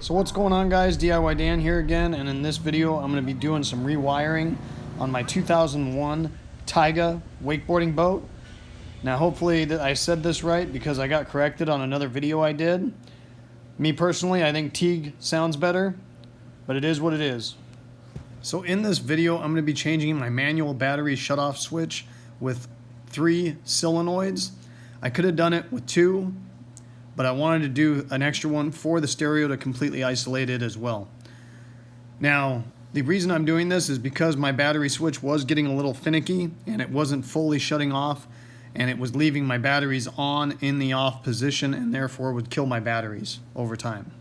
So what's going on, guys? DIY Dan here again, and in this video I'm going to be doing some rewiring on my 2001 Taiga wakeboarding boat. Now hopefully I said this right because I got corrected on another video I did. Me personally, I think Teague sounds better, but it is what it is. So in this video I'm going to be changing my manual battery shutoff switch with 3 solenoids. I could have done it with 2, but I wanted to do an extra one for the stereo to completely isolate it as well. Now, the reason I'm doing this is because my battery switch was getting a little finicky and it wasn't fully shutting off, and it was leaving my batteries on in the off position and therefore would kill my batteries over time.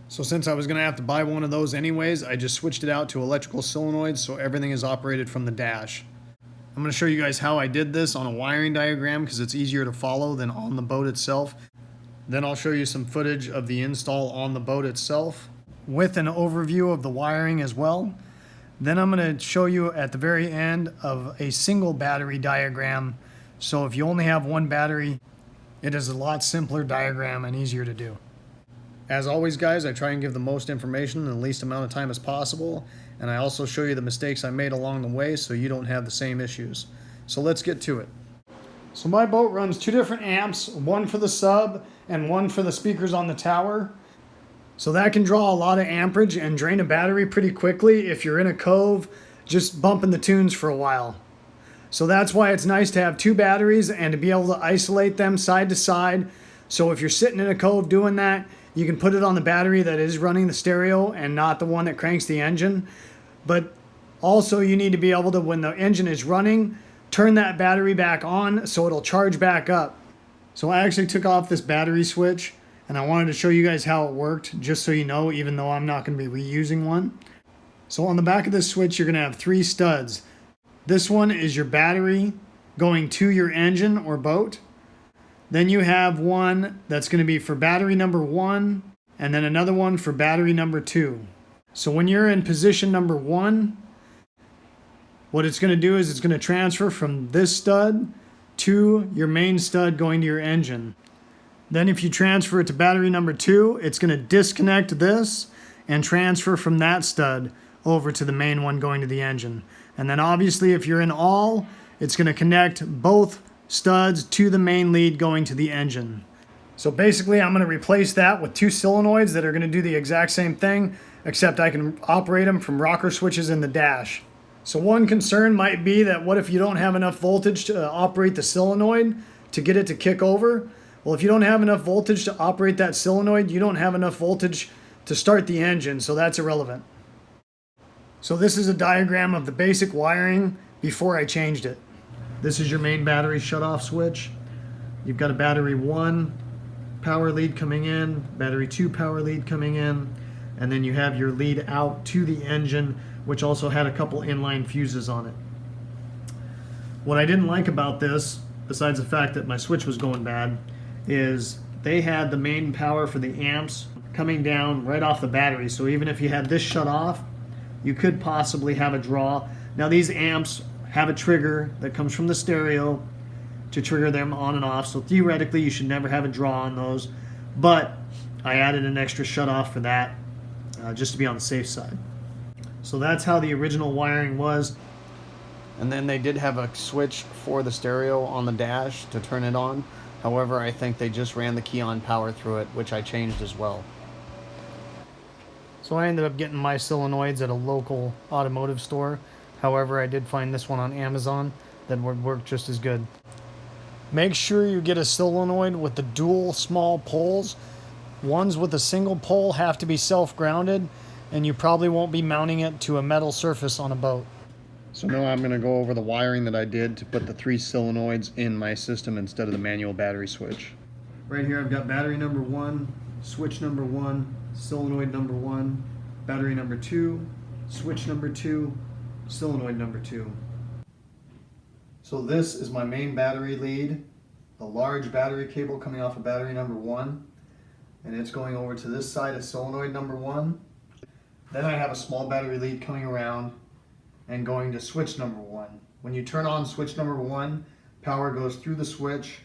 So since I was going to have to buy one of those anyways, I just switched it out to electrical solenoids so everything is operated from the dash. I'm going to show you guys how I did this on a wiring diagram because it's easier to follow than on the boat itself. Then I'll show you some footage of the install on the boat itself with an overview of the wiring as well. Then I'm going to show you at the very end of a single battery diagram. So if you only have one battery, it is a lot simpler diagram and easier to do. As always, guys, I try and give the most information in the least amount of time as possible. And I also show you the mistakes I made along the way so you don't have the same issues. So let's get to it. So my boat runs 2 different amps, one for the sub and one for the speakers on the tower. So that can draw a lot of amperage and drain a battery pretty quickly if you're in a cove just bumping the tunes for a while. So that's why it's nice to have 2 batteries and to be able to isolate them side to side. So if you're sitting in a cove doing that, you can put it on the battery that is running the stereo and not the one that cranks the engine. But also you need to be able to, when the engine is running, turn that battery back on so it'll charge back up. So I actually took off this battery switch and I wanted to show you guys how it worked, just so you know, even though I'm not going to be reusing one. So on the back of this switch you're going to have 3 studs. This one is your battery going to your engine or boat. Then you have one that's going to be for battery number 1 and then another one for battery number 2. So when you're in position number 1, what it's going to do is it's going to transfer from this stud to your main stud going to your engine. Then if you transfer it to battery number 2, it's going to disconnect this and transfer from that stud over to the main one going to the engine. And then obviously if you're in all, it's going to connect both studs to the main lead going to the engine. So basically I'm going to replace that with 2 solenoids that are going to do the exact same thing, except I can operate them from rocker switches in the dash. So one concern might be that what if you don't have enough voltage to operate the solenoid to get it to kick over? Well, if you don't have enough voltage to operate that solenoid, you don't have enough voltage to start the engine, so that's irrelevant. So this is a diagram of the basic wiring before I changed it. This is your main battery shutoff switch. You've got a battery 1 power lead coming in, battery 2 power lead coming in, and then you have your lead out to the engine, which also had a couple inline fuses on it. What I didn't like about this, besides the fact that my switch was going bad, is they had the main power for the amps coming down right off the battery. So even if you had this shut off, you could possibly have a draw. Now these amps have a trigger that comes from the stereo to trigger them on and off. So theoretically you should never have a draw on those. But I added an extra shut off for that just to be on the safe side. So that's how the original wiring was. And then they did have a switch for the stereo on the dash to turn it on. However, I think they just ran the key on power through it, which I changed as well. So I ended up getting my solenoids at a local automotive store. However, I did find this one on Amazon that would work just as good. Make sure you get a solenoid with the dual small poles. Ones with a single pole have to be self-grounded, and you probably won't be mounting it to a metal surface on a boat. So now I'm going to go over the wiring that I did to put the 3 solenoids in my system instead of the manual battery switch. Right here I've got battery number 1, switch number 1, solenoid number 1, battery number 2, switch number 2, solenoid number 2. So this is my main battery lead, the large battery cable coming off of battery number 1, and it's going over to this side of solenoid number 1. Then I have a small battery lead coming around and going to switch number 1. When you turn on switch number 1, power goes through the switch,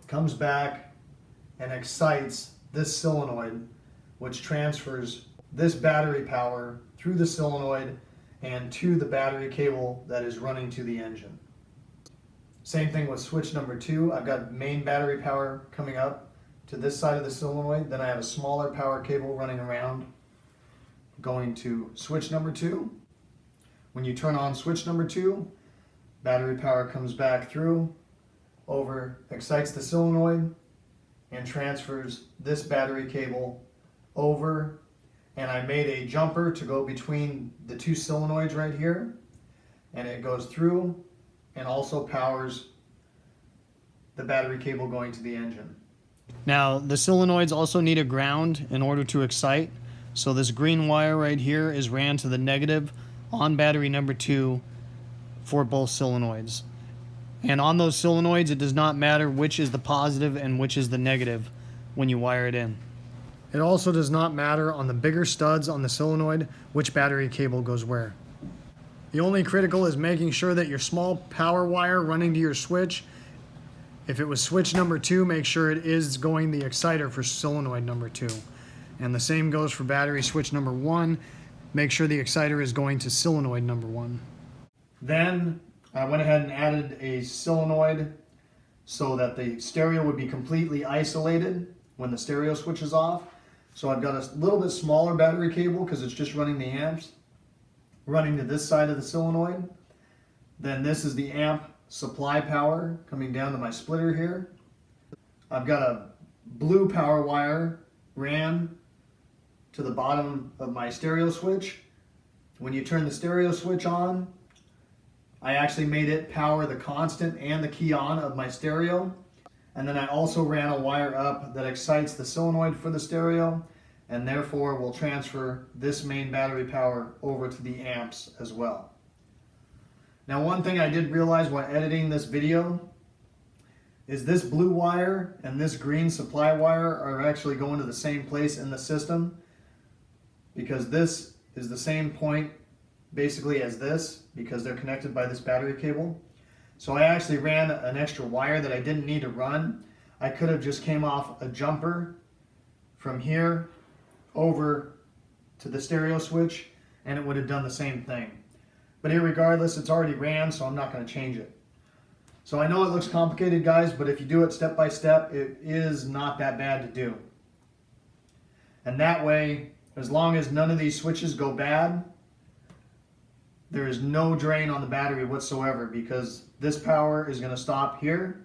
comes back, and excites this solenoid which transfers this battery power through the solenoid and to the battery cable that is running to the engine. Same thing with switch number 2. I've got main battery power coming up to this side of the solenoid. Then I have a smaller power cable running around going to switch number 2. When you turn on switch number 2, battery power comes back through, over, excites the solenoid, and transfers this battery cable over. And I made a jumper to go between the 2 solenoids right here, and it goes through and also powers the battery cable going to the engine. Now, the solenoids also need a ground in order to excite, so this green wire right here is ran to the negative on battery number 2 for both solenoids. And on those solenoids, it does not matter which is the positive and which is the negative when you wire it in. It also does not matter on the bigger studs on the solenoid which battery cable goes where. The only critical is making sure that your small power wire running to your switch, if it was switch number 2, make sure it is going the exciter for solenoid number 2. And the same goes for battery switch number 1. Make sure the exciter is going to solenoid number 1. Then I went ahead and added a solenoid so that the stereo would be completely isolated when the stereo switches off. So I've got a little bit smaller battery cable because it's just running the amps, running to this side of the solenoid. Then this is the amp supply power coming down to my splitter here. I've got a blue power wire ran to the bottom of my stereo switch. When you turn the stereo switch on, I actually made it power the constant and the key on of my stereo. And then I also ran a wire up that excites the solenoid for the stereo, and therefore will transfer this main battery power over to the amps as well. Now, one thing I did realize while editing this video is this blue wire and this green supply wire are actually going to the same place in the system, because this is the same point basically as this, because they're connected by this battery cable. So I actually ran an extra wire that I didn't need to run. I could have just came off a jumper from here over to the stereo switch and it would have done the same thing. But irregardless, it's already ran, so I'm not going to change it. So I know it looks complicated, guys, but if you do it step by step, it is not that bad to do. And that way, as long as none of these switches go bad, there is no drain on the battery whatsoever, because this power is going to stop here,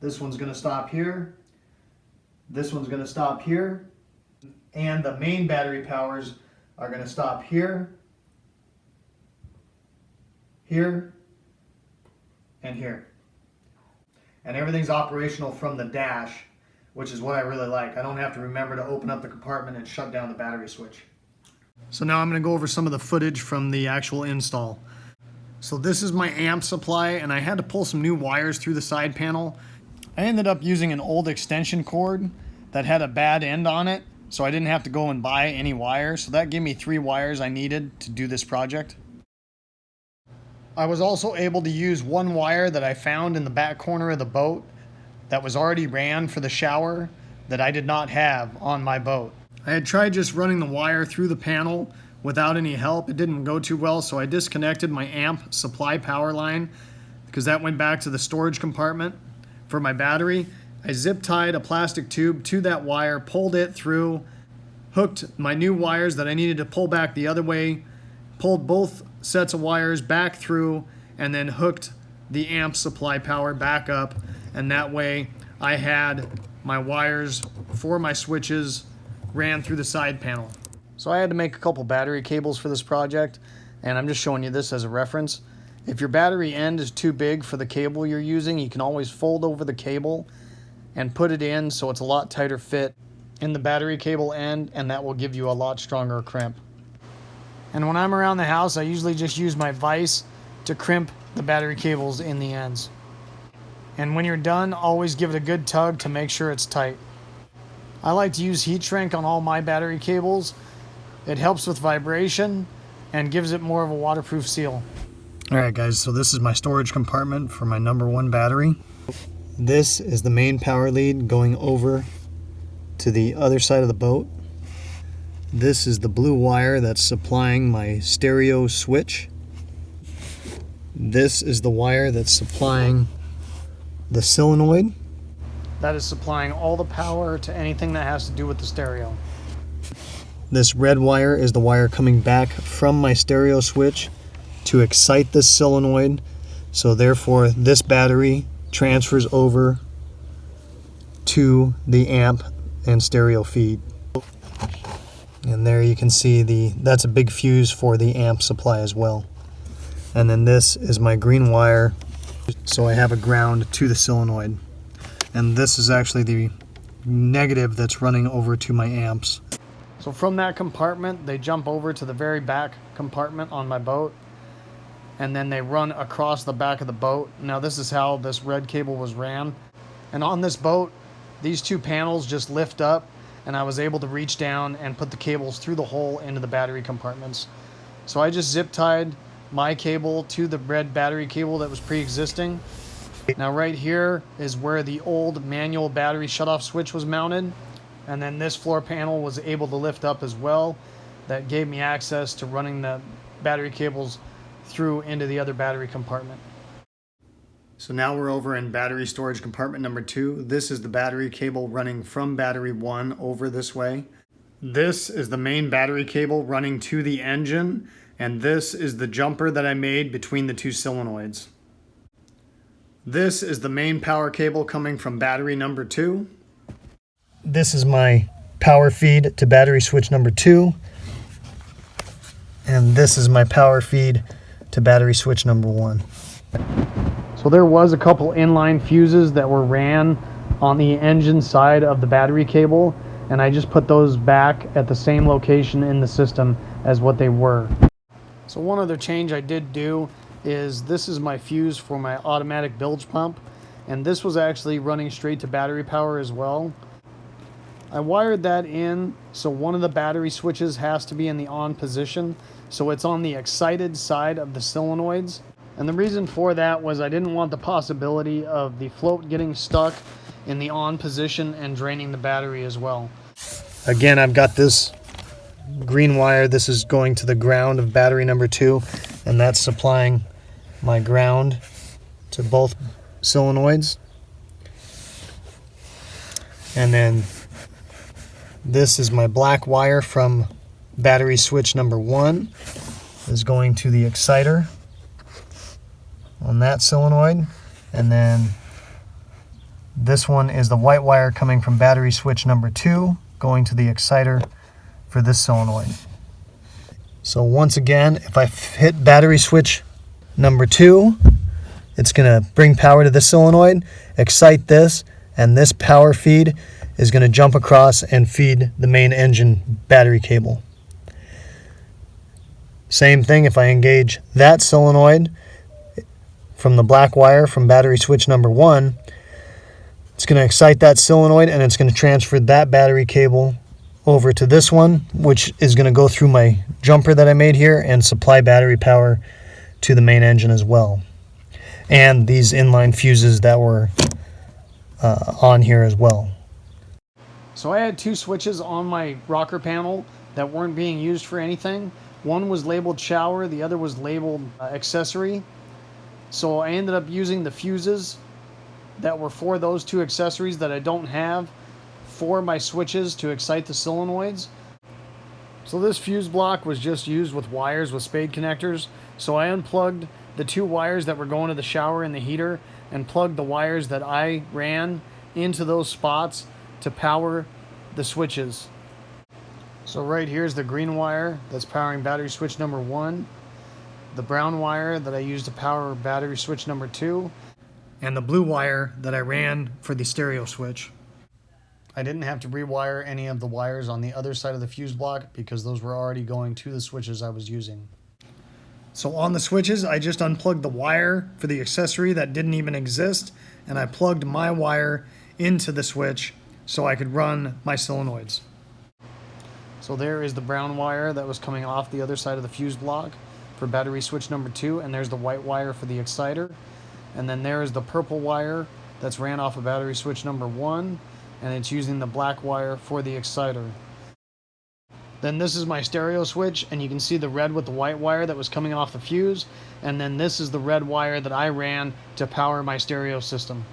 this one's going to stop here, this one's going to stop here, and the main battery powers are going to stop here, here, and here. And everything's operational from the dash, which is what I really like. I don't have to remember to open up the compartment and shut down the battery switch. So now I'm going to go over some of the footage from the actual install. So this is my amp supply, and I had to pull some new wires through the side panel. I ended up using an old extension cord that had a bad end on it, so I didn't have to go and buy any wires. So that gave me 3 wires I needed to do this project. I was also able to use 1 wire that I found in the back corner of the boat that was already ran for the shower that I did not have on my boat. I had tried just running the wire through the panel without any help. It didn't go too well, so I disconnected my amp supply power line because that went back to the storage compartment for my battery. I zip tied a plastic tube to that wire, pulled it through, hooked my new wires that I needed to pull back the other way, pulled both sets of wires back through, and then hooked the amp supply power back up, and that way I had my wires for my switches ran through the side panel. So I had to make a couple battery cables for this project, and I'm just showing you this as a reference. If your battery end is too big for the cable you're using, you can always fold over the cable and put it in so it's a lot tighter fit in the battery cable end, and that will give you a lot stronger crimp. And when I'm around the house, I usually just use my vise to crimp the battery cables in the ends. And when you're done, always give it a good tug to make sure it's tight. I like to use heat shrink on all my battery cables. It helps with vibration and gives it more of a waterproof seal. Alright guys, so this is my storage compartment for my number 1 battery. This is the main power lead going over to the other side of the boat. This is the blue wire that's supplying my stereo switch. This is the wire that's supplying the solenoid. That is supplying all the power to anything that has to do with the stereo. This red wire is the wire coming back from my stereo switch to excite this solenoid. So therefore this battery transfers over to the amp and stereo feed. And there you can see that's a big fuse for the amp supply as well. And then this is my green wire, so I have a ground to the solenoid. And this is actually the negative that's running over to my amps. So from that compartment, they jump over to the very back compartment on my boat, and then they run across the back of the boat. Now this is how this red cable was ran. And on this boat, these two panels just lift up, and I was able to reach down and put the cables through the hole into the battery compartments. So I just zip tied my cable to the red battery cable that was pre-existing. Now right here is where the old manual battery shutoff switch was mounted, and then this floor panel was able to lift up as well. That gave me access to running the battery cables through into the other battery compartment. So now we're over in battery storage compartment number 2. This is the battery cable running from battery 1 over this way. This is the main battery cable running to the engine, and this is the jumper that I made between the two solenoids. This is the main power cable coming from battery number 2. This is my power feed to battery switch number 2. And this is my power feed to battery switch number 1. So there was a couple inline fuses that were ran on the engine side of the battery cable, and I just put those back at the same location in the system as what they were. So one other change I did do is this is my fuse for my automatic bilge pump, and this was actually running straight to battery power as well. I wired that in so one of the battery switches has to be in the on position, so it's on the excited side of the solenoids. And the reason for that was I didn't want the possibility of the float getting stuck in the on position and draining the battery as well. Again, I've got this green wire. This is going to the ground of battery number 2, and that's supplying my ground to both solenoids. And then this is my black wire from battery switch number 1 is going to the exciter on that solenoid. And then this one is the white wire coming from battery switch number 2 going to the exciter for this solenoid. So once again, if I hit battery switch number 2, it's going to bring power to this solenoid, excite this, and this power feed is going to jump across and feed the main engine battery cable. Same thing if I engage that solenoid from the black wire from battery switch number 1, it's going to excite that solenoid, and it's going to transfer that battery cable over to this one, which is going to go through my jumper that I made here and supply battery power to the main engine as well. And these inline fuses that were on here as well. So I had two switches on my rocker panel that weren't being used for anything. One was labeled shower, the other was labeled accessory. So I ended up using the fuses that were for those two accessories that I don't have for my switches to excite the solenoids. So this fuse block was just used with wires with spade connectors. So I unplugged the two wires that were going to the shower and the heater and plugged the wires that I ran into those spots to power the switches. So right here's the green wire that's powering battery switch number 1, the brown wire that I used to power battery switch number 2, and the blue wire that I ran for the stereo switch. I didn't have to rewire any of the wires on the other side of the fuse block because those were already going to the switches I was using. So on the switches, I just unplugged the wire for the accessory that didn't even exist, and I plugged my wire into the switch so I could run my solenoids. So there is the brown wire that was coming off the other side of the fuse block for battery switch number 2, and there's the white wire for the exciter. And then there is the purple wire that's ran off of battery switch number 1, and it's using the black wire for the exciter. Then this is my stereo switch, and you can see the red with the white wire that was coming off the fuse. And then this is the red wire that I ran to power my stereo system.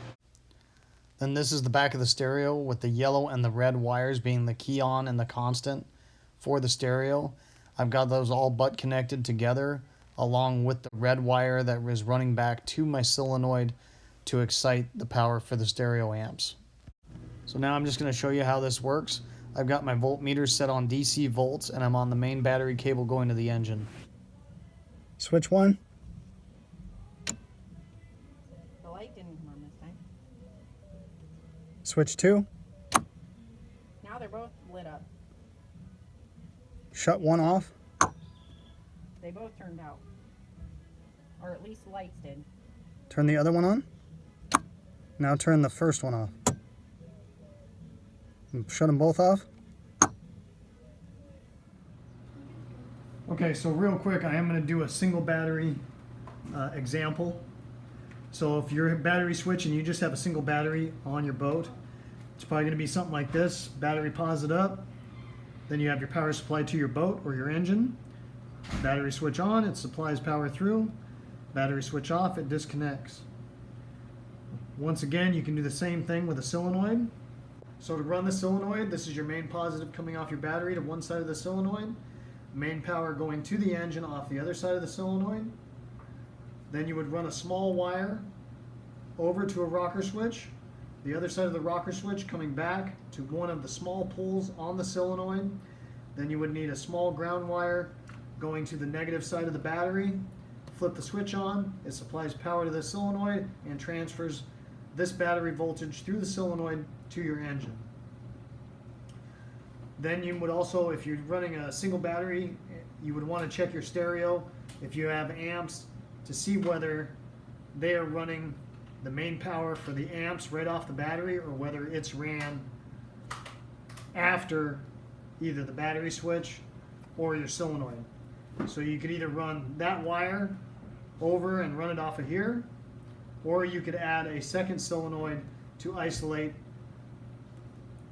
Then this is the back of the stereo with the yellow and the red wires being the key on and the constant for the stereo. I've got those all butt connected together along with the red wire that is running back to my solenoid to excite the power for the stereo amps. So now I'm just going to show you how this works. I've got my voltmeter set on DC volts, and I'm on the main battery cable going to the engine. Switch 1. The light didn't come on this time. Switch 2. Now they're both lit up. Shut 1 off. They both turned out. Or at least the lights did. Turn the other one on. Now turn the first one off. Shut them both off. Okay, so real quick, I am going to do a single battery example. So if you're a battery switch and you just have a single battery on your boat, it's probably going to be something like this. Battery positive up, then you have your power supply to your boat or your engine. Battery switch on, it supplies power through. Battery switch off, it disconnects. Once again, you can do the same thing with a solenoid. So to run the solenoid, this is your main positive coming off your battery to one side of the solenoid. Main power going to the engine off the other side of the solenoid. Then you would run a small wire over to a rocker switch. The other side of the rocker switch coming back to one of the small poles on the solenoid. Then you would need a small ground wire going to the negative side of the battery. Flip the switch on, it supplies power to the solenoid and transfers this battery voltage through the solenoid to your engine. Then you would also, if you're running a single battery, you would want to check your stereo if you have amps to see whether they are running the main power for the amps right off the battery or whether it's ran after either the battery switch or your solenoid. So you could either run that wire over and run it off of here, or you could add a second solenoid to isolate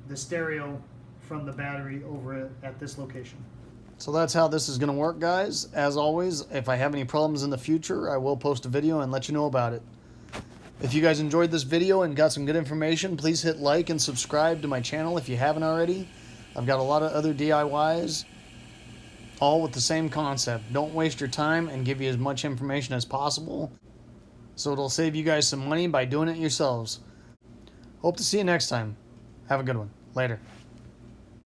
the stereo from the battery over at this location. So that's how this is going to work, guys. As always, if I have any problems in the future, I will post a video and let you know about it. If you guys enjoyed this video and got some good information, please hit like and subscribe to my channel if you haven't already. I've got a lot of other DIYs, all with the same concept. Don't waste your time and give you as much information as possible, so it'll save you guys some money by doing it yourselves. Hope to see you next time. Have a good one. Later.